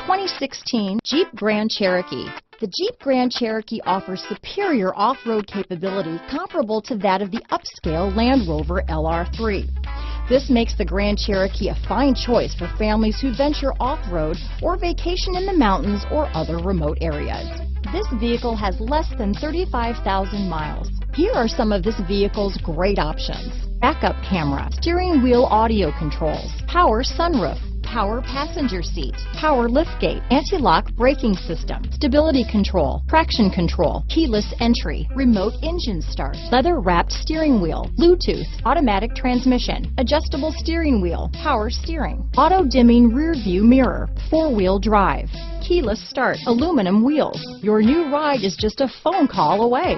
2016 Jeep Grand Cherokee. The Jeep Grand Cherokee offers superior off-road capability comparable to that of the upscale Land Rover LR3. This makes the Grand Cherokee a fine choice for families who venture off-road or vacation in the mountains or other remote areas. This vehicle has less than 35,000 miles. Here are some of this vehicle's great options: backup camera, steering wheel audio controls, power sunroof, power passenger seat, power liftgate, anti-lock braking system, stability control, traction control, keyless entry, remote engine start, leather-wrapped steering wheel, Bluetooth, automatic transmission, adjustable steering wheel, power steering, auto-dimming rear view mirror, four-wheel drive, keyless start, aluminum wheels. Your new ride is just a phone call away.